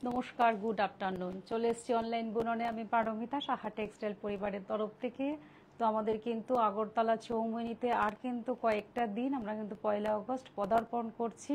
নমস্কার, good afternoon. চলে এসেছি অনলাইন বুননে, আমি পারমিতা, সাহা টেক্সটাইল পরিবারের তরফ থেকে। তো আমাদের কিন্তু আগরতলা চৌমুহনীতে আর কিন্তু কয়েকটা দিন আমরা কিন্তু 1 আগস্ট পদার্পণ করছি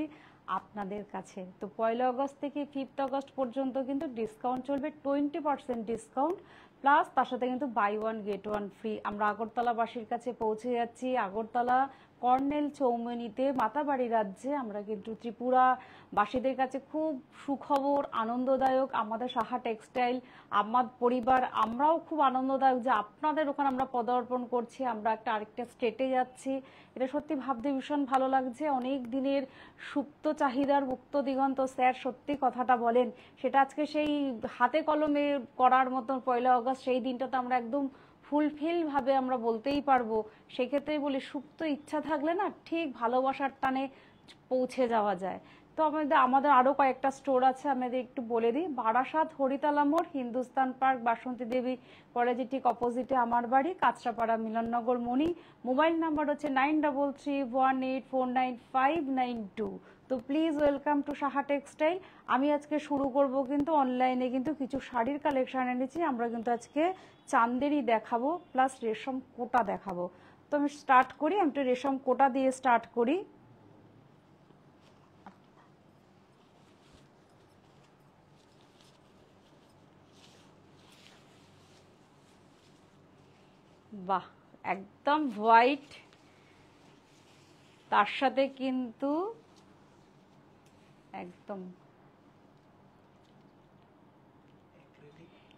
আপনাদের কাছে। তো 1 আগস্ট থেকে 5 আগস্ট পর্যন্ত কিন্তু ডিসকাউন্ট চলবে, 20% ডিসকাউন্ট, প্লাস তার সাথে কিন্তু buy one get one free. আমরা আগরতলাবাসীর কাছে পৌঁছে যাচ্ছি আগরতলা কর্নেল চৌমুহনীতে, মাতাবাড়ি রাজ্যে। আমরা কিন্তু ত্রিপুরাবাসীদের কাছে খুব সুখবর, আনন্দদায়ক। আমাদের সাহা টেক্সটাইল, আমার পরিবার, আমরাও খুব আনন্দদায়ক যে আপনাদের ওখানে আমরা পদার্পণ করছি, আমরা আরেকটা স্টেটে যাচ্ছি। এটা সত্যি ভাবতে ভীষণ ভালো লাগছে। অনেক দিনের সুপ্ত চাহিদার মুক্ত দিগন্ত স্যার সত্যি কথাটা বলেন, সেটা আজকে সেই হাতে কলমে করার মতন 1 আগস্ট, সেই দিনটাতে আমরা একদম ফুলফিল ভাবে আমরা বলতেই পারবো। সেক্ষেত্রেই বলি, সুপ্ত ইচ্ছা থাকলে না ঠিক ভালোবাসার টানে পৌঁছে যাওয়া যায়। তো আমাদের আরও কয়েকটা স্টোর আছে, আমাদের একটু বলে দিই। বারাসাত হরিতলা মোড়, হিন্দুস্তান পার্ক, বাসন্তী দেবী কলেজের ঠিক অপোজিটে আমার বাড়ি, কাঁচরাপাড়া, মিলননগর, মণি। মোবাইল নাম্বার হচ্ছে 9331849592। তো please welcome to Saha textile. আমি আজকে শুরু করব কিন্তু অনলাইনে কিন্তু কিছু শাড়ির কালেকশন এনেছি। আমরা কিন্তু আজকে চান্দেরি দেখাবো, প্লাস রেশম কোটা দেখাবো। তো আমি স্টার্ট করি, আমি একটু রেশম কোটা দিয়ে স্টার্ট করি। বাহ, একদম হোয়াইট, তার সাথে কিন্তু একদম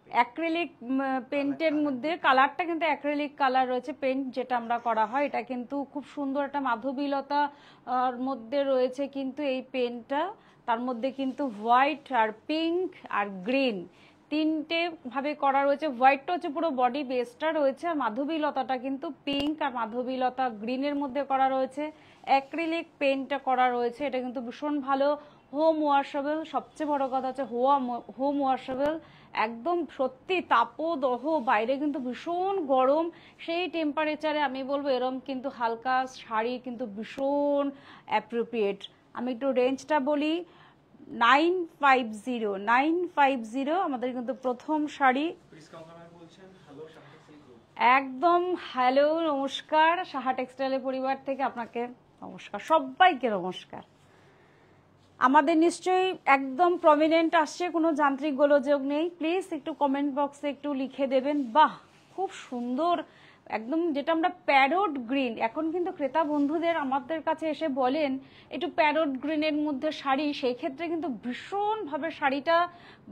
অ্যাক্রিলিক পেন্টের মধ্যে, কালারটা কিন্তু অ্যাক্রিলিক কালার রয়েছে। পেন্ট যেটা আমরা করা হয়, এটা কিন্তু খুব সুন্দর একটা মাধবীলতা মধ্যে রয়েছে কিন্তু এই পেন্টটা। তার মধ্যে কিন্তু হোয়াইট আর পিঙ্ক আর গ্রিন তিনটে ভাবে করা রয়েছে। হোয়াইটটা হচ্ছে পুরো বডি বেসটা রয়েছে, আর মাধবীলতাটা কিন্তু পিঙ্ক আর মাধবীলতা গ্রিনের মধ্যে করা রয়েছে। অ্যাক্রিলিক পেন্টটা করা রয়েছে, এটা কিন্তু ভীষণ ভালো, হোম ওয়াশেবল। সবচেয়ে বড় কথা হচ্ছে হোম ওয়াশেবল। একদম সত্যি তাপদহ, বাইরে কিন্তু ভীষণ গরম, সেই টেম্পারেচারে আমি বলবো এরম কিন্তু হালকা শাড়ি কিন্তু ভীষণ অ্যাপ্রোপ্রিয়েট। আমি একটু রেঞ্জটা বলি, 950 আমাদের কিন্তু প্রথম শাড়ি। একদম হ্যালো, নমস্কার, সাহা টেক্সটাইলের পরিবার থেকে আপনাকে নমস্কার, সবাইকে নমস্কার। আমাদের নিশ্চয়ই একদম প্রমিনেন্ট আসছে, কোনো যান্ত্রিক গোলযোগ নেই। প্লিজ একটু কমেন্ট বক্সে একটু লিখে দেবেন। বাহ, খুব সুন্দর, একদম যেটা আমরা প্যারোট গ্রিন। এখন কিন্তু ক্রেতা বন্ধুদের আমাদের কাছে এসে বলেন একটু প্যারোট গ্রিনের মধ্যে শাড়ি, সেই ক্ষেত্রে কিন্তু ভীষণভাবে শাড়িটা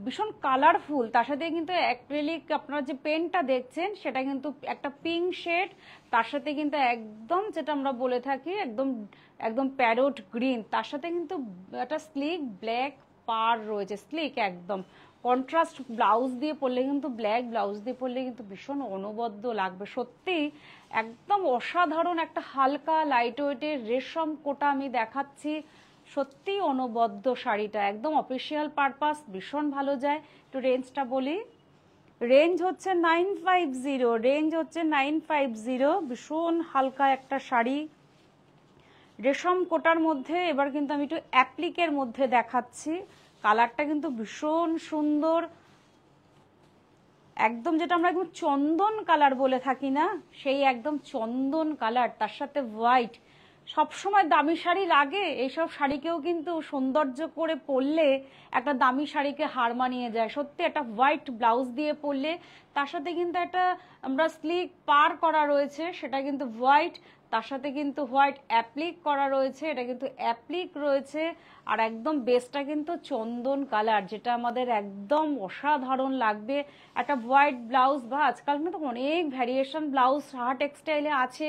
ভীষণ কালারফুল। তার সাথে কিন্তু অ্যাক্রিলিক আপনারা যে পেনটা দেখছেন সেটা কিন্তু একটা পিঙ্ক শেড, তার সাথে কিন্তু একদম যেটা আমরা বলে থাকি একদম একদম প্যারোট গ্রিন, তার সাথে কিন্তু একটা স্লিক ব্ল্যাক পার রয়েছে, স্লিক একদম। কন্ট্রাস্ট ব্লাউজ দিয়ে পরলে কিন্তু, ব্ল্যাক ব্লাউজ দিয়ে পরলে কিন্তু ভীষণ অনবদ্য লাগবে। সত্যি একদম অসাধারণ একটা হালকা লাইট ওয়েটের রেশম কোটা আমি দেখাচ্ছি। সত্যি অনবদ্য শাড়িটা, একদম অফিসিয়াল পারপাস ভীষণ ভালো যায়। একটু রেঞ্জটা বলি, রেঞ্জ হচ্ছে 950, ভীষণ হালকা একটা শাড়ি রেশম কোটার মধ্যে। এবার কিন্তু আমি একটু অ্যাপ্লিকের মধ্যে দেখাচ্ছি, কালারটা কিন্তু ভীষণ সুন্দর, একদম যেটা আমরা একদম চন্দন কালার বলে থাকি না, সেই একদম চন্দন কালার, তার সাথে হোয়াইট। সবসময় দামি শাড়ি লাগে, এইসব শাড়িকেও কিন্তু সৌন্দর্য করে পরলে একটা দামি শাড়িকে হার মানিয়ে যায়। সত্যি একটা হোয়াইট ব্লাউজ দিয়ে পরলে, তার সাথে কিন্তু একটা আমরা স্লিক পার করা রয়েছে, সেটা কিন্তু হোয়াইট, তার সাথে কিন্তু হোয়াইট অ্যাপ্লিক করা রয়েছে, এটা কিন্তু অ্যাপ্লিক রয়েছে। আর একদম বেসটা কিন্তু চন্দন কালার, যেটা আমাদের একদম অসাধারণ লাগবে। একটা হোয়াইট ব্লাউজ, বা আজকাল কিন্তু অনেক ভ্যারিয়েশন ব্লাউজ সাহা টেক্সটাইলে আছে,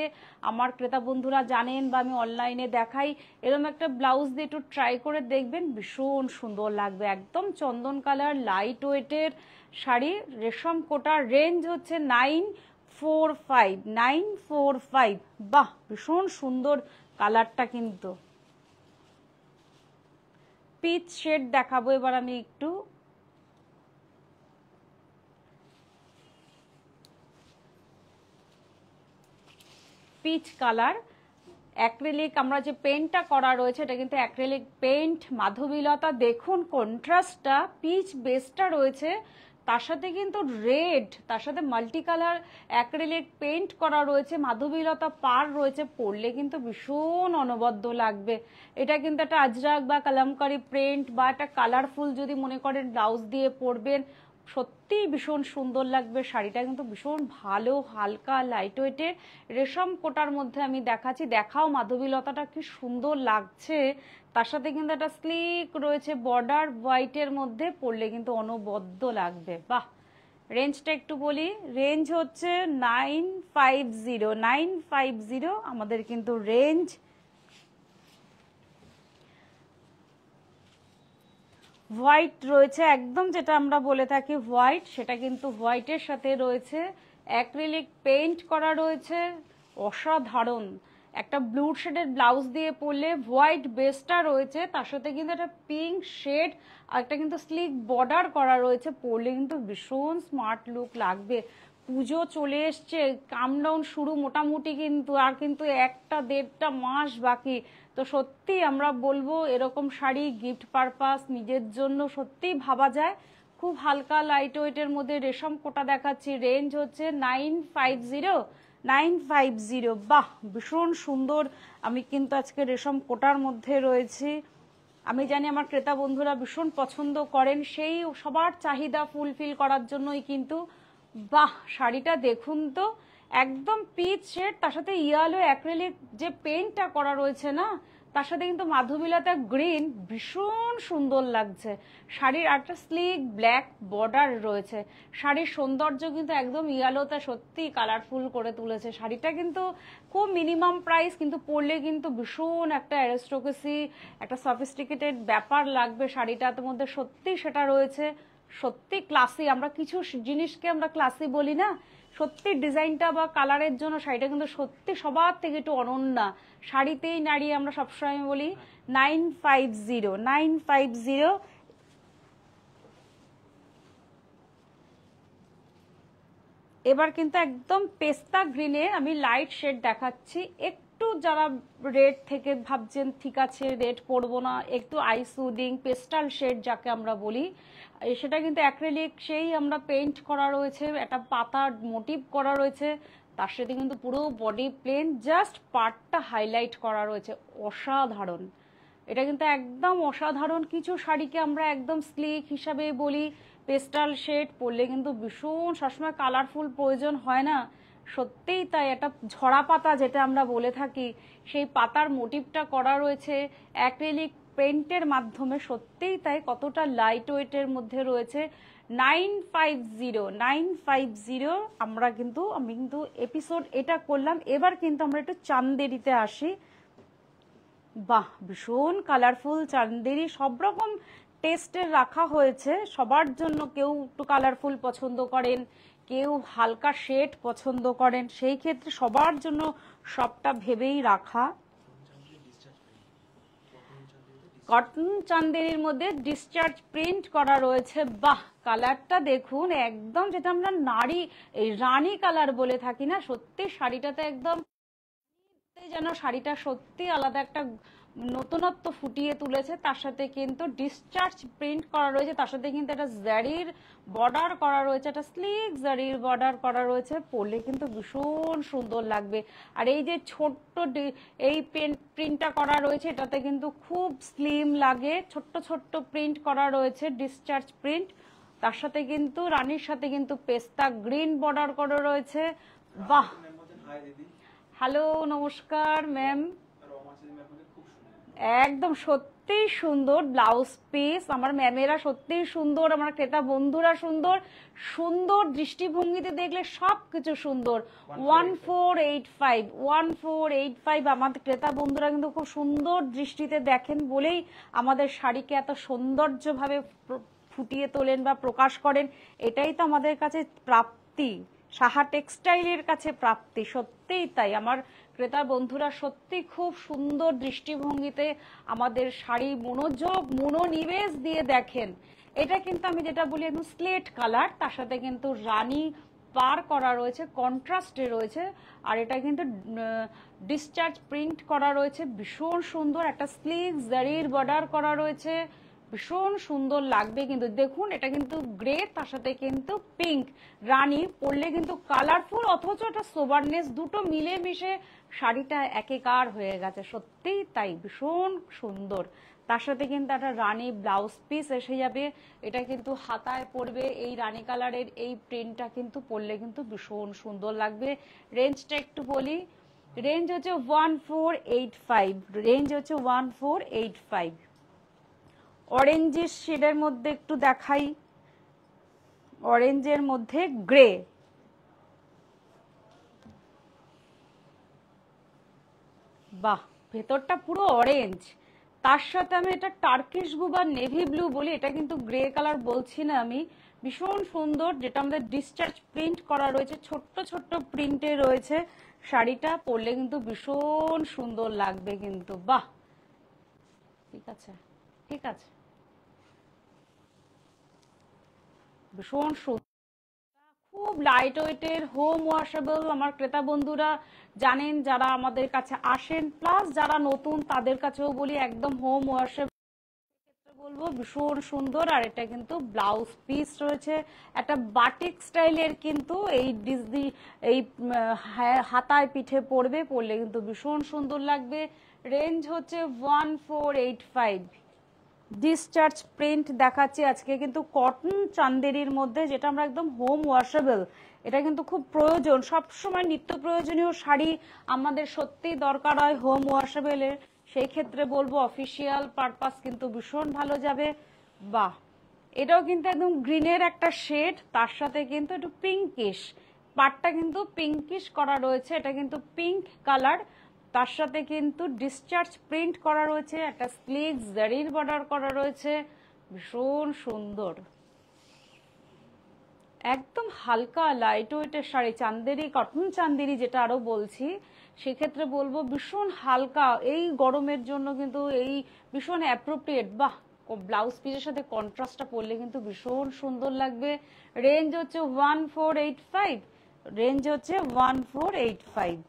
আমার ক্রেতা বন্ধুরা জানেন, বা আমি অনলাইনে দেখাই। এরকম একটা ব্লাউজ দিয়ে একটু ট্রাই করে দেখবেন, ভীষণ সুন্দর লাগবে। একদম চন্দন কালার, লাইট ওয়েটের শাড়ি, রেশম কোটার। রেঞ্জ হচ্ছে 945। বাহ, ভীষণ সুন্দর কালারটা কিন্তু। পিচ শেড দেখাবো এবার আমি একটু, পিচ কালার, অ্যাক্রিলিক আমরা যে পেন্টটা করা রয়েছে এটা কিন্তু অ্যাক্রিলিক পেন্ট, মাধবীলতা দেখুন কন্ট্রাস্টটা, পিচ বেসটা রয়েছে, তার সাথে কিন্তু রেড, তার সাথে মাল্টি কালার অ্যাক্রিলিক পেন্ট করা রয়েছে, মাধবীলতা পার রয়েছে, পরলে কিন্তু ভীষণ অনবদ্য লাগবে। এটা কিন্তু একটা আজরাক বা কালামকারি প্রিন্ট বা একটা কালারফুল যদি মনে করেন ব্লাউজ দিয়ে পরবেন, সত্যিই ভীষণ সুন্দর লাগবে। শাড়িটা কিন্তু ভীষণ ভালো, হালকা লাইট ওয়েটের রেশম কোটার মধ্যে আমি দেখাচ্ছি, দেখাও মাধবীলতাটা কি সুন্দর লাগছে। তার সাথে কিন্তু একটা স্লিক রয়েছে বর্ডার হোয়াইটের মধ্যে, পরলে কিন্তু অনবদ্য লাগবে। বাহ, রেঞ্জটা একটু বলি, রেঞ্জ হচ্ছে 950 আমাদের কিন্তু রেঞ্জ। হোয়াইট রয়েছে একদম, যেটা আমরা বলে থাকি হোয়াইট, সেটা কিন্তু হোয়াইটের সাথে রয়েছে অ্যাক্রিলিক পেইন্ট করা রয়েছে, অসাধারণ। একটা ব্লু শেডের ব্লাউজ দিয়ে পরলে হোয়াইট বেসটা রয়েছে, তার সাথে কিন্তু একটা পিঙ্ক শেড আর একটা কিন্তু স্লিক বর্ডার করা রয়েছে, পরলে কিন্তু ভীষণ স্মার্ট লুক লাগবে। পুজো চলে এসছে, কামডাউন শুরু মোটামুটি, কিন্তু আর কিন্তু 1-1.5 মাস বাকি। তো সত্যি আমরা বলবো এরকম শাড়ি গিফট পারপাস নিজের জন্য সত্যিই ভাবা যায়। খুব হালকা লাইট ওয়েটের মধ্যে রেশম কোটা দেখাচ্ছি, রেঞ্জ হচ্ছে 950। বাহ, ভীষণ সুন্দর। আমি কিন্তু আজকে রেশম কোটার মধ্যে রয়েছি, আমি জানি আমার ক্রেতা বন্ধুরা ভীষণ পছন্দ করেন, সেই সবার চাহিদা ফুলফিল করার জন্যই কিন্তু। বাহ, শাড়িটা দেখুন তো, একদম পিচ শেড, তার সাথে ইয়ালো অ্যাক্রিলিক যে পেইন্টটা করা রয়েছে না, তার সাথে কিন্তু মাধবীলতা গ্রিন, ভীষণ সুন্দর লাগছে। শাড়ির একটা স্লিক ব্ল্যাক বর্ডার রয়েছে, শাড়ির সৌন্দর্য কিন্তু একদম ইয়ালোতে সত্যি কালারফুল করে তুলেছে। শাড়িটা কিন্তু খুব মিনিমাম প্রাইস, কিন্তু পরলে কিন্তু ভীষণ একটা অ্যারিস্টোক্রেসি, একটা সফিস্টিকেটেড ব্যাপার লাগবে শাড়িটার মধ্যে, সত্যি সেটা রয়েছে। সত্যি ক্লাসি, আমরা কিছু জিনিসকে আমরা ক্লাসি বলি না, সত্যি ডিজাইনটা বা কালারের জন্য শাড়িটা কিন্তু সত্যি সবার থেকে একটু অনন্যা। শাড়িতেই নাড়িয়ে আমরা সবসময় বলি 950। এবার কিন্তু একদম পেস্তা গ্রিনের আমি লাইট শেড দেখাচ্ছি, একটু যারা রেড থেকে ভাবছেন ঠিক আছে রেড পরবো না, একটু আইসুডিং পেস্টাল শেড যাকে আমরা বলি, সেটা কিন্তু অ্যাক্রিলিক সেই আমরা পেইন্ট করা রয়েছে, একটা পাতার মোটিভ করা রয়েছে, তার সাথে কিন্তু পুরো বডি প্লেন, জাস্ট পার্টটা হাইলাইট করা রয়েছে, অসাধারণ। এটা কিন্তু একদম অসাধারণ। কিছু শাড়িকে আমরা একদম স্লিক হিসাবে বলি, পেস্টাল শেড পরলে কিন্তু ভীষণ সবসময় কালারফুল প্রয়োজন হয় না, সত্যিই তাই। একটা ঝরা পাতা যেটা আমরা বলে থাকি, সেই পাতার মোটিভটা করা রয়েছে অ্যাক্রিলিক পেইন্টের মাধ্যমে, সত্যিই তাই, কতটা লাইট ওয়েটের মধ্যে রয়েছে। 950 আমরা কিন্তু, আমি কিন্তু এপিসোড এটা করলাম। এবার কিন্তু আমরা একটু চান্দেরিতে আসি। বাহ, ভীষণ কালারফুল চান্দেরি, সব রকম টেস্টের রাখা হয়েছে সবার জন্য। কেউ একটু কালারফুল পছন্দ করেন, কেউ হালকা শেড পছন্দ করেন, সেই ক্ষেত্রে সবার জন্য সবটা ভেবেই রাখা। কটন চান্দেরির মধ্যে ডিসচার্জ প্রিন্ট করা রয়েছে। বাহ, কালারটা দেখুন, একদম যেটা আমরা নারী এই রানী কালার বলে থাকি না, সত্যি শাড়িটাতে একদম যেন শাড়িটা সত্যি আলাদা একটা নতুনত্ব ফুটিয়ে তুলেছে। তার সাথে কিন্তু ডিসচার্জ প্রিন্ট করা রয়েছে, তার সাথে কিন্তু একটা জারির বর্ডার করা রয়েছে, একটা স্লিক জারির বর্ডার করা রয়েছে, পরলে কিন্তু ভীষণ সুন্দর লাগবে। আর এই যে ছোট্ট এই প্রিন্টটা করা রয়েছে, এটাতে কিন্তু খুব স্লিম লাগে, ছোট্ট ছোট্ট প্রিন্ট করা রয়েছে, ডিসচার্জ প্রিন্ট। তার সাথে কিন্তু রানীর সাথে কিন্তু পেস্তা গ্রিন বর্ডার করা রয়েছে। বাহ, হ্যালো নমস্কার ম্যাম, একদম সত্যিই সুন্দর ব্লাউজ পিস, আমার ম্যামেরা সত্যিই সুন্দর, আমার ক্রেতা বন্ধুরা সুন্দর, সুন্দর দৃষ্টিভঙ্গিতে দেখলে সব কিছু সুন্দর। 1485 আমাদের ক্রেতা বন্ধুরা কিন্তু খুব সুন্দর দৃষ্টিতে দেখেন বলেই আমাদের শাড়িকে এত সৌন্দর্যভাবে ফুটিয়ে তোলেন বা প্রকাশ করেন, এটাই তো আমাদের কাছে প্রাপ্তি, সাহা টেক্সটাইলের কাছে প্রাপ্তি। সত্যিই তাই, আমার ক্রেতা বন্ধুরা সত্যি খুব সুন্দর দৃষ্টিভঙ্গিতে আমাদের শাড়ি মনোনিবেশ দিয়ে দেখেন। এটা কিন্তু আমি যেটা বলি একদম স্লেট কালার, তার সাথে কিন্তু রানী পার করা রয়েছে, কন্ট্রাস্টে রয়েছে, আর এটা কিন্তু ডিসচার্জ প্রিন্ট করা রয়েছে, ভীষণ সুন্দর। একটা স্লিভ জারির বর্ডার করা রয়েছে, ভীষণ সুন্দর লাগবে কিন্তু। দেখুন এটা কিন্তু গ্রে, তার সাথে কিন্তু পিঙ্ক রানী পরলে কিন্তু কালারফুল, অথচ একটা সোবারনেস, দুটো মিলে মিশে শাড়িটা একেকার হয়ে গেছে। সত্যিই তাই, ভীষণ সুন্দর। তার সাথে কিন্তু একটা রানী ব্লাউজ পিস এসে যাবে, এটা কিন্তু হাতায় পড়বে। এই রানী কালারের এই প্রিন্টটা কিন্তু পরলে কিন্তু ভীষণ সুন্দর লাগবে। রেঞ্জটা একটু বলি, রেঞ্জ হচ্ছে 1485, রেঞ্জ হচ্ছে 1485। অরেঞ্জের শেডের মধ্যে একটু দেখাই, অরেঞ্জের মধ্যে গ্রে, বাহ, ভেতরটা পুরো অরেঞ্জ, তার সাথে আমি এটা টার্কিশ ব্লু বা নেভি ব্লু বলি, এটা কিন্তু গ্রে কালার বলছি না আমি। ভীষণ সুন্দর, যেটা আমাদের ডিসচার্জ প্রিন্ট করা রয়েছে, ছোট্ট ছোট্ট প্রিন্টে রয়েছে। শাড়িটা পরলে কিন্তু ভীষণ সুন্দর লাগবে কিন্তু। বাহ, ঠিক আছে, ঠিক আছে, ভীষণ সুন্দর, খুব লাইট ওয়েটের, হোম ওয়াশেবল। আমার ক্রেতা বন্ধুরা জানেন, যারা আমাদের কাছে আসেন, প্লাস যারা নতুন তাদের কাছেও বলি, একদম হোম ওয়াশেবল বলবো, ভীষণ সুন্দর। আর এটা কিন্তু ব্লাউজ পিস রয়েছে, একটা বাটিক স্টাইলের কিন্তু এই এই হাতায় পিঠে পরবে, পরলে কিন্তু ভীষণ সুন্দর লাগবে। রেঞ্জ হচ্ছে 1485। ডিসচার্জ প্রিন্ট দেখাচ্ছি আজকে কিন্তু কটন চান্দেরির মধ্যে, যেটা আমরা একদম হোম ওয়াশেবল। এটা কিন্তু খুব প্রয়োজন, সবসময় নিত্য প্রয়োজনীয় শাড়ি আমাদের সত্যি দরকার হয় হোম ওয়াশেবলের। সেই ক্ষেত্রে বলবো অফিসিয়াল পারপাস কিন্তু ভীষণ ভালো যাবে। বাহ, এটাও কিন্তু একদম গ্রিনের একটা শেড, তার সাথে কিন্তু একটু পিঙ্কিশ, পাটটা কিন্তু পিঙ্কিশ করা রয়েছে, এটা কিন্তু পিঙ্ক কালার। তার সাথে কিন্তু ডিসচার্জ প্রিন্ট করা রয়েছে, একটা স্লিভ জারির বর্ডার করা রয়েছে, ভীষণ সুন্দর। একদম হালকা লাইট ওয়েটের শাড়ি, চান্দেরি, কটন চান্দেরি যেটা আরো বলছি, সেক্ষেত্রে বলবো ভীষণ হালকা, এই গরমের জন্য কিন্তু এই ভীষণ অ্যাপ্রোপ্রিয়েট। বাহ, ব্লাউজ পিসের সাথে কন্ট্রাস্টটা পরলে কিন্তু ভীষণ সুন্দর লাগবে। রেঞ্জ হচ্ছে 1485, রেঞ্জ হচ্ছে 1485।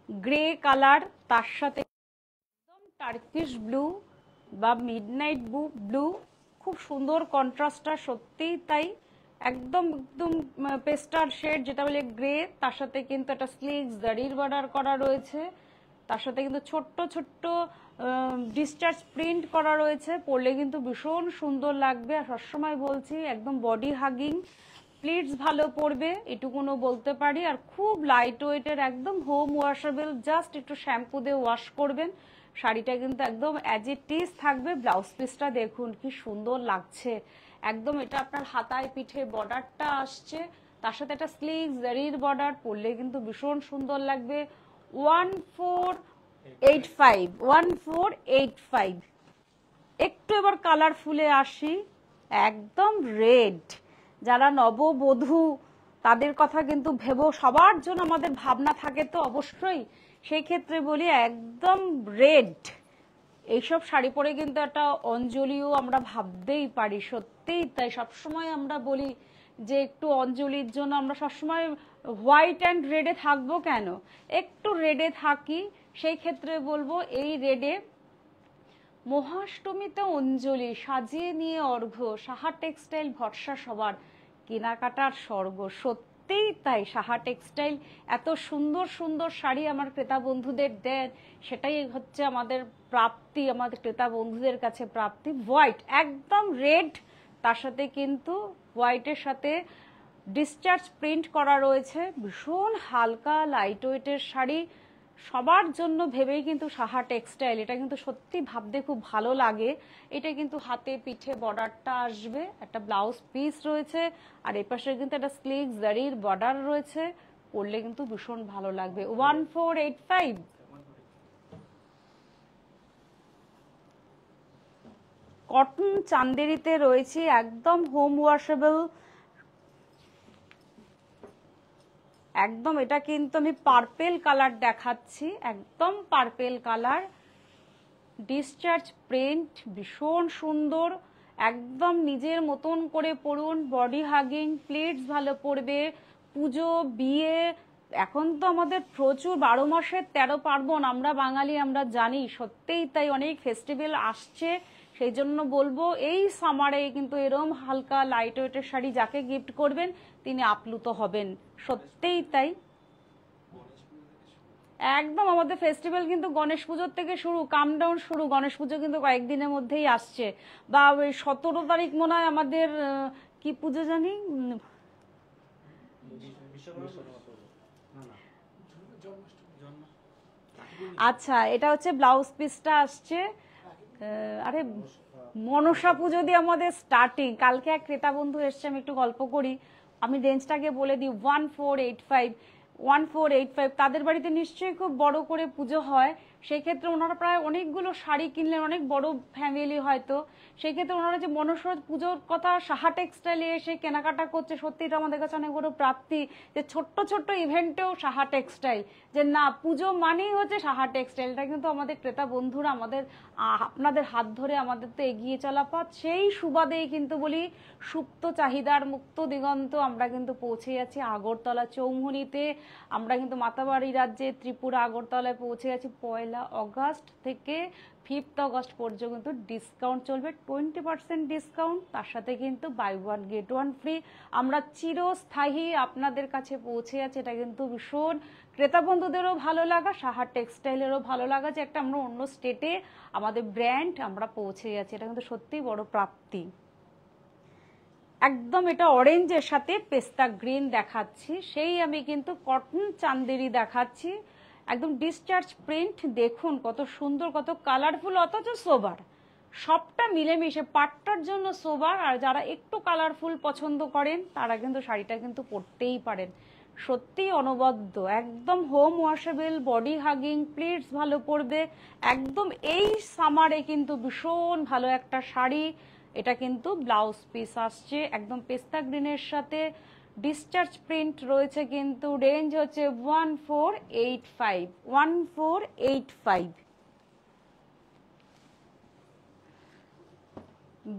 গ্রে কালার, তার সাথে একদম টার্কিশ ব্লু বা মিডনাইট ব্লু, খুব সুন্দর কন্ট্রাস্টটা, সত্যিই তাই। একদম একদম পেস্টার শেড যেটা বলে গ্রে, তার সাথে কিন্তু একটা স্লিভ জারির বর্ডার করা রয়েছে, তার সাথে কিন্তু ছোট্ট ছোট্ট ডিসচার্জ প্রিন্ট করা রয়েছে, পরলে কিন্তু ভীষণ সুন্দর লাগবে। আর সবসময় বলছি একদম বডি হাগিং, প্লিটস ভালো পড়বে, এটুকুনো বলতে পারি। আর খুব লাইট ওয়েটের, একদম হোম ওয়াশেবল, জাস্ট একটু শ্যাম্পু দিয়ে ওয়াশ করবেন, শাড়িটা কিন্তু একদম অ্যাজ ইট ইজ থাকবে। ব্লাউজ পিসটা দেখুন কি সুন্দর লাগছে, একদম এটা আপনার হাতায় পিঠে বর্ডারটা আসছে, তার সাথে একটা স্লিভ জারির বর্ডার, পরলে কিন্তু ভীষণ সুন্দর লাগবে। 1485, 1485। একটু এবার কালারফুলে আসি, একদম রেড, যারা নববধূ তাদের কথা কিন্তু ভেবো, সবার জন্য আমাদের ভাবনা থাকে তো অবশ্যই, সেই ক্ষেত্রে বলি একদম রেড। এইসব শাড়ি পরে কিন্তু একটা অঞ্জলিও আমরা ভাবতেই পারি, সত্যিই তাই। সবসময় আমরা বলি যে একটু অঞ্জলির জন্য আমরা সবসময় হোয়াইট অ্যান্ড রেডে থাকবো কেন, একটু রেডে থাকি। সেই ক্ষেত্রে বলবো এই রেডে মহাষ্টমীতে অঞ্জলি, সাজিয়ে নিয়ে অর্ঘ্য, সাহা টেক্সটাইল ভরসা সবার, কেনাকাটার স্বর্গ। সত্যিই তাই, সাহা টেক্সটাইল এত সুন্দর সুন্দর শাড়ি আমার ক্রেতা বন্ধুদের দেন, সেটাই হচ্ছে আমাদের প্রাপ্তি, আমাদের ক্রেতা বন্ধুদের কাছে প্রাপ্তি। হোয়াইট, একদম রেড, তার সাথে কিন্তু হোয়াইটের সাথে ডিসচার্জ প্রিন্ট করা রয়েছে, ভীষণ হালকা লাইট ওয়েটের শাড়ি, সবার জন্য ভেবেই কিন্তু সাহা টেক্সটাইল। এটা কিন্তু সত্যি ভাবতে খুব ভালো লাগে। এটা কিন্তু হাতে পিঠে বর্ডারটা আসবে, একটা ব্লাউজ পিস রয়েছে, আর এপাশে কিন্তু একটা স্লিভ জারির বর্ডার রয়েছে, পরলে কিন্তু ভীষণ ভালো লাগবে। 1485। কটন চান্দেরিতে রয়েছে, একদম হোম ওয়াশেবল, একদম। এটা কিন্তু আমি পার্পেল কালার দেখাচ্ছি, একদম পার্পেল কালার, ডিসচার্জ প্রিন্ট, ভীষণ সুন্দর, একদম নিজের মতন করে পরুন, বডি হাগিং, প্লিটস ভালো পড়বে। পুজো, বিয়ে, এখন তো আমাদের প্রচুর 12 মাসের 13 পার্বণ, আমরা বাঙালি আমরা জানি, সত্যিই তাই অনেক ফেস্টিভ্যাল আসছে। সেই জন্য বলবো এই সামারে কিন্তু এরম হালকা লাইট ওয়েটের শাড়ি যাকে গিফট করবেন তিনি আপ্লুত হবেন, সত্যিই তাই। একদম আমাদের ফেস্টিভ্যাল কিন্তু গণেশ পুজোর থেকে শুরু, কামডাউন শুরু, গণেশ পুজো কিন্তু কয়েকদিনের মধ্যেই আসছে। বা ওই 17 তারিখ মনে হয় আমাদের কি পুজো জানি, আচ্ছা এটা হচ্ছে ব্লাউজ পিসটা আসছে। আরে মনসা পুজো দিয়ে আমাদের স্টার্টিং। কালকে এক ক্রেতা বন্ধু এসছে, আমি একটু গল্প করি, আমি রেঞ্জটাকে বলে দিই, 1485 তাদের বাড়িতে নিশ্চয়ই খুব বড় করে পুজো হয়, সেক্ষেত্রে ওনারা প্রায় অনেকগুলো শাড়ি কিনলেন, অনেক বড় ফ্যামিলি হয়তো, সেক্ষেত্রে ওনারা যে মনসা পুজোর কথা সাহা টেক্সটাইলে এসে কেনাকাটা করছে, সত্যি এটা আমাদের কাছে অনেক বড় প্রাপ্তি যে ছোট্ট ছোট্ট ইভেন্টেও সাহা টেক্সটাইল, যে না পুজো মানেই হচ্ছে সাহা টেক্সটাইল। এটা কিন্তু আমাদের ক্রেতা বন্ধুরা আমাদের আপনাদের হাত ধরে আমাদের তো এগিয়ে চলা পথ, সেই সুবাদেই কিন্তু বলি সুপ্ত চাহিদার মুক্ত দিগন্ত আমরা কিন্তু পৌঁছে যাচ্ছি আগরতলা চৌমুহনীতে। আমরা কিন্তু মাতাবাড়ি রাজ্যে ত্রিপুরা আগরতলায় পৌঁছে গেছি। 1 আগস্ট থেকে 5 আগস্ট পর্যন্ত কিন্তু ডিসকাউন্ট চলবে, 20% ডিসকাউন্ট, তার সাথে কিন্তু buy one get one free. আমরা চিরস্থায়ী আপনাদের কাছে পৌঁছে যাচ্ছি, এটা কিন্তু ভীষণ ক্রেতা বন্ধুদেরও ভালো লাগা, সাহা টেক্সটাইলেরও ভালো লাগা যে একটা আমরা অন্য স্টেটে আমাদের ব্র্যান্ড আমরা পৌঁছে যাচ্ছি, এটা কিন্তু সত্যিই বড় প্রাপ্তি। একদম এটা অরেঞ্জের সাথে পেস্তা গ্রিন দেখাচ্ছি, সেই আমি কিন্তু কটন চান্দেরি দেখাচ্ছি, একদম ডিসচার্জ প্রিন্ট, দেখুন কত সুন্দর, কত কালারফুল, অথচ সোবার, সবটা মিলেমিশে পাটটার জন্য সোবার। আর যারা একটু কালারফুল পছন্দ করেন তারা কিন্তু শাড়িটা কিন্তু পরতেই পারেন, সত্যি অনবদ্য, একদম home washable, body hugging, pleats ভালো পড়বে, একদম এই সামারে কিন্তু ভীষণ ভালো একটা শাড়ি। এটা কিন্তু ব্লাউজ পিস আসছে একদম পেস্তা গ্রিনের সাথে, ডিসচার্জ প্রিন্ট রয়েছে, কিন্তু রেঞ্জ হচ্ছে 1485।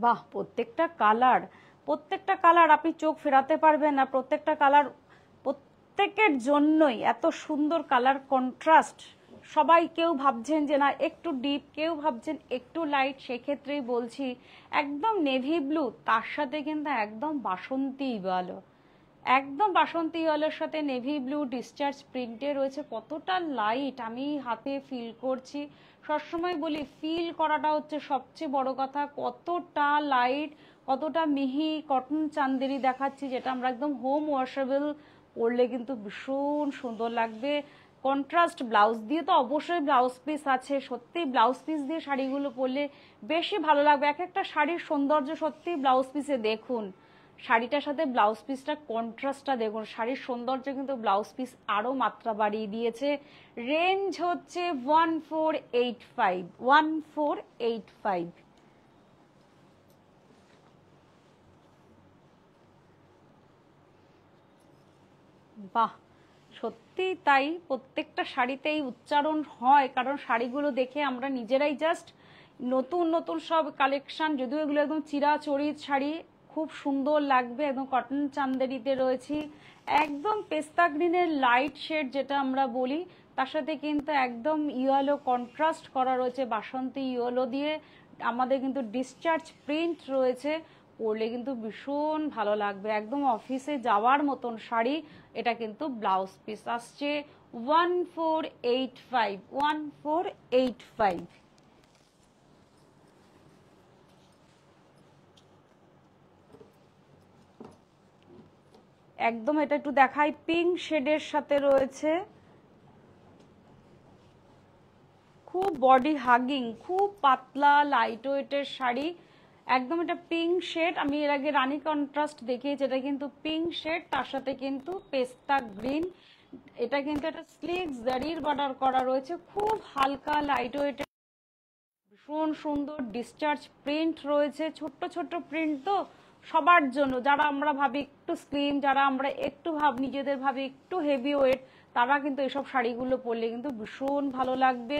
বাহ, প্রত্যেকটা কালার আপনি চোখ ফেরাতে পারবেন না, প্রত্যেকটা কালার প্রত্যেকের জন্যই এত সুন্দর কালার কন্ট্রাস্ট। সবাই কেউ ভাবছেন যে না একটু ডিপ, কেউ ভাবছেন একটু লাইট, সেক্ষেত্রেই বলছি একদম নেভি ব্লু, তার সাথে কিন্তু একদম বাসন্তী ইয়েলো, একদম বাসন্তী ইয়েলোর সাথে নেভি ব্লু ডিসচার্জ প্রিন্টে রয়েছে, কতটা লাইট আমি হাতে ফিল করছি। সবসময় বলি ফিল করাটা হচ্ছে সবচেয়ে বড় কথা, কতটা লাইট, কতটা মিহি কটন চান্দেরি দেখাচ্ছি, যেটা আমরা একদম হোম ওয়াশেবল, পরলে কিন্তু ভীষণ সুন্দর লাগবে। কন্ট্রাস্ট ব্লাউজ দিয়ে তো অবশ্যই ব্লাউজ পিস আছে, সত্যি ব্লাউজ পিস দিয়ে শাড়িগুলো পরলে বেশি ভালো লাগবে। এক একটা শাড়ির সৌন্দর্য সত্যি ব্লাউজ পিসে দেখুন, শাড়িটার সাথে ব্লাউজ পিসটা কন্ট্রাস্টটা দেখুন, শাড়ির সৌন্দর্য কিন্তু ব্লাউজ পিস আরো মাত্রা বাড়িয়ে দিয়েছে। রেঞ্জ হচ্ছে 1485। বাহ, সত্যি তাই, প্রত্যেকটা শাড়িতেই উচ্চারণ হয়, কারণ শাড়িগুলো দেখে আমরা নিজেরাই জাস্ট নতুন নতুন সব কালেকশন, যদিও এগুলো একদম চিরাচরিত শাড়ি, খুব সুন্দর লাগবে, একদম কটন চান্দেরিতে রয়েছি, একদম পেস্তা গ্রিনের লাইট শেড যেটা আমরা বলি, তার সাথে কিন্তু একদম ইয়েলো কন্ট্রাস্ট করা রয়েছে বাসন্তী ইয়েলো দিয়ে, আমাদের কিন্তু ডিসচার্জ প্রিন্ট রয়েছে, পরলে কিন্তু ভীষণ ভালো লাগবে, একদম অফিসে যাওয়ার মতন শাড়ি। এটা কিন্তু ব্লাউজ পিস আসছে 1485। একদম এটা একটু দেখাই, পিঙ্ক শেডের সাথে রয়েছে, খুব বডি হাগিং, খুব পাতলা লাইট ওয়েটের শাড়ি, একদম এটা পিঙ্ক শেড, আমি এর আগে রানী কন্ট্রাস্ট দেখিয়েছি, এটা কিন্তু পিঙ্ক শেড, তার সাথে কিন্তু পেস্তা গ্রিন, এটা কিন্তু একটা স্লিক জারির বর্ডার করা রয়েছে, খুব হালকা লাইট ওয়েটের, ভীষণ সুন্দর ডিসচার্জ প্রিন্ট রয়েছে, ছোট্ট ছোট্ট প্রিন্ট তো সবার জন্য, যারা আমরা ভাবি একটু স্লিম, যারা আমরা একটু নিজেদের ভাবি একটু হেভি ওয়েট, তারা কিন্তু এসব শাড়িগুলো পরলে কিন্তু ভীষণ ভালো লাগবে।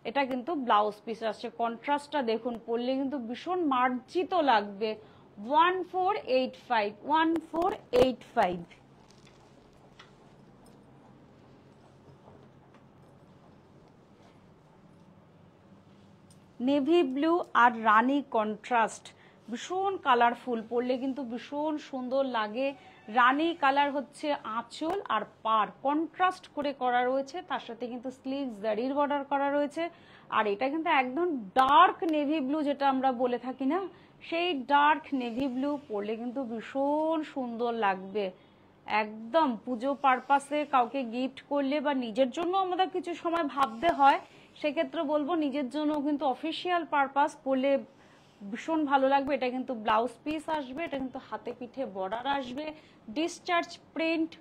এটা কিন্তু ব্লাউজ পিস আসছে। কন্ট্রাস্টটা দেখুন, পরলে কিন্তু ভীষণ মার্জিত লাগবে। 1485 নেভি ব্লু আর রানী কন্ট্রাস্ট, ভীষণ কালারফুল, পরলে কিন্তু ভীষণ সুন্দর লাগে। রানী কালার হচ্ছে আঁচল আর পার কন্ট্রাস্ট করে করা রয়েছে, তার সাথে কিন্তু স্লিভস জারির বর্ডার করা রয়েছে। আর এটা কিন্তু একদম ডার্ক নেভি ব্লু, যেটা আমরা বলে থাকি না, সেই ডার্ক নেভি ব্লু, পরলে কিন্তু ভীষণ সুন্দর লাগবে। একদম পুজো পারপাসে কাউকে গিফট করলে বা নিজের জন্য আমাদের কিছু সময় ভাবতে হয়, সেক্ষেত্রে বলবো নিজের জন্য কিন্তু অফিসিয়াল পারপাস পরলে ভীষণ ভালো লাগবে। এটা কিন্তু ব্লাউজ পিস আসবে, এটা কিন্তু হাতে পিঠে বর্ডার আসবে। ডিসচার্জ প্রিন্ট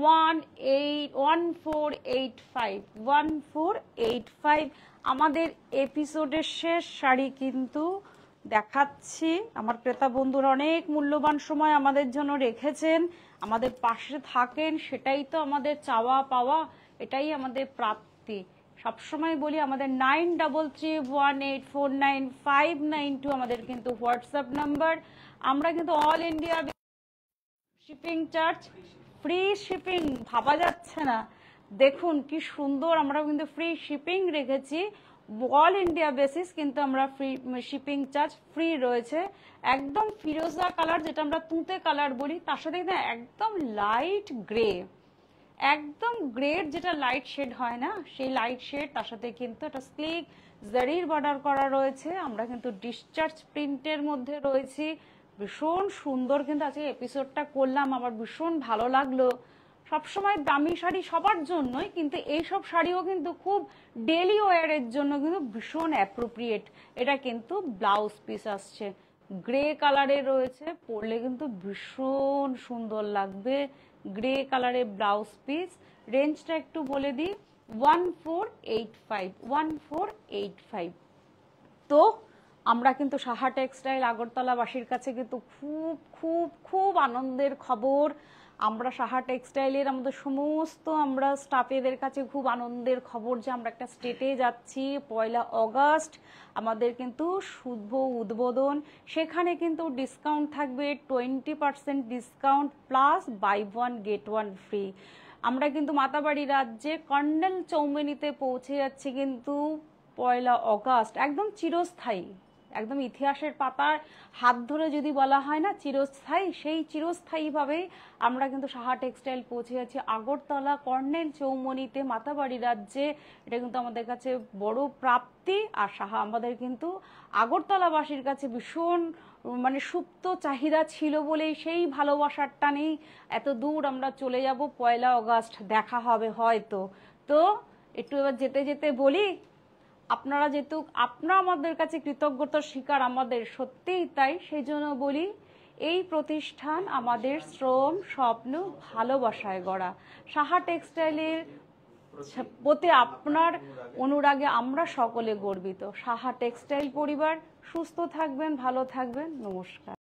1485 আমাদের এপিসোডের শেষ শাড়ি কিন্তু দেখাচ্ছি। আমার ক্রেতা বন্ধুরা অনেক মূল্যবান সময় আমাদের জন্য রেখেছেন, আমাদের পাশে থাকেন, সেটাই তো আমাদের চাওয়া পাওয়া, এটাই আমাদের প্রাপ্তি। সবসময় বলি আমাদের 9318499592 আমাদের কিন্তু হোয়াটসঅ্যাপ নাম্বার। আমরা কিন্তু all India shipping charge, free shipping, ভাবা যাচ্ছে না। দেখুন কি সুন্দর, আমরা কিন্তু ফ্রি শিপিং রেখেছি। অল ইন্ডিয়া বেসিস কিন্তু আমরা ফ্রি শিপিং চার্জ ফ্রি রয়েছে। একদম ফিরোজা কালার, যেটা আমরা তুঁতে কালার বলি, তার সাথে কিন্তু একদম লাইট গ্রে, একদম গ্রেড যেটা লাইট শেড হয় না, সেই লাইট শেড, তার সাথে কিন্তু একটা স্লিক জারির বর্ডার করা রয়েছে। আমরা কিন্তু ডিসচার্জ প্রিন্টের মধ্যে রয়েছি, ভীষণ সুন্দর কিন্তু আজকে এপিসোডটা করলাম, আমার ভীষণ ভালো লাগলো। সবসময় দামি শাড়ি সবার জন্যই, কিন্তু এইসব শাড়িও কিন্তু খুব ডেলি ওয়ারের জন্য কিন্তু ভীষণ অ্যাপ্রোপ্রিয়েট। এটা কিন্তু ব্লাউজ পিস আসছে, গ্রে কালারে রয়েছে, পরলে কিন্তু ভীষণ সুন্দর লাগবে। গ্রে কালারের ব্লাউজ পিস, রেঞ্জটা একটু বলে দিই, 1485। তো আমরা কিন্তু সাহা টেক্সটাইল আগরতলাবাসীর কাছে কিন্তু খুব খুব খুব আনন্দের খবর। আমরা সাহা টেক্সটাইলের আমাদের সমস্ত আমরা স্টাফেদের কাছে খুব আনন্দের খবর যে আমরা একটা স্টেটে যাচ্ছি 1 অগস্ট, আমাদের কিন্তু শুভ উদ্বোধন। সেখানে কিন্তু ডিসকাউন্ট থাকবে 20% discount plus buy 1 get 1 free. আমরা কিন্তু মাতাবাড়ি রাজ্যে কর্নেল চৌমেনিতে পৌঁছে যাচ্ছি কিন্তু 1 অগস্ট, একদম চিরস্থায়ী, একদম ইতিহাসের পাতার হাত ধরে যদি বলা হয় না চিরস্থায়ী, সেই চিরস্থায়ীভাবেই আমরা কিন্তু সাহা টেক্সটাইল পৌঁছে যাচ্ছি আগরতলা কর্নেল চৌমনিতে মাতাবাড়ি রাজ্যে। এটা কিন্তু আমাদের কাছে বড় প্রাপ্তি। আর সাহা আমাদের কিন্তু আগরতলাবাসীর কাছে ভীষণ মানে সুপ্ত চাহিদা ছিল বলেই সেই ভালোবাসার টানেই এত দূর আমরা চলে যাব। 1 অগস্ট দেখা হবে হয়তো। তো একটু এবার যেতে যেতে বলি, আপনারা যেহেতু আপনারা আমাদের কাছে কৃতজ্ঞতার শিকার, আমাদের সত্যিই তাই, সেই জন্য বলি এই প্রতিষ্ঠান আমাদের শ্রম, স্বপ্ন, ভালোবাসায় গড়া। সাহা টেক্সটাইলের প্রতি আপনার অনুরাগে আমরা সকলে গর্বিত। সাহা টেক্সটাইল পরিবার, সুস্থ থাকবেন, ভালো থাকবেন, নমস্কার।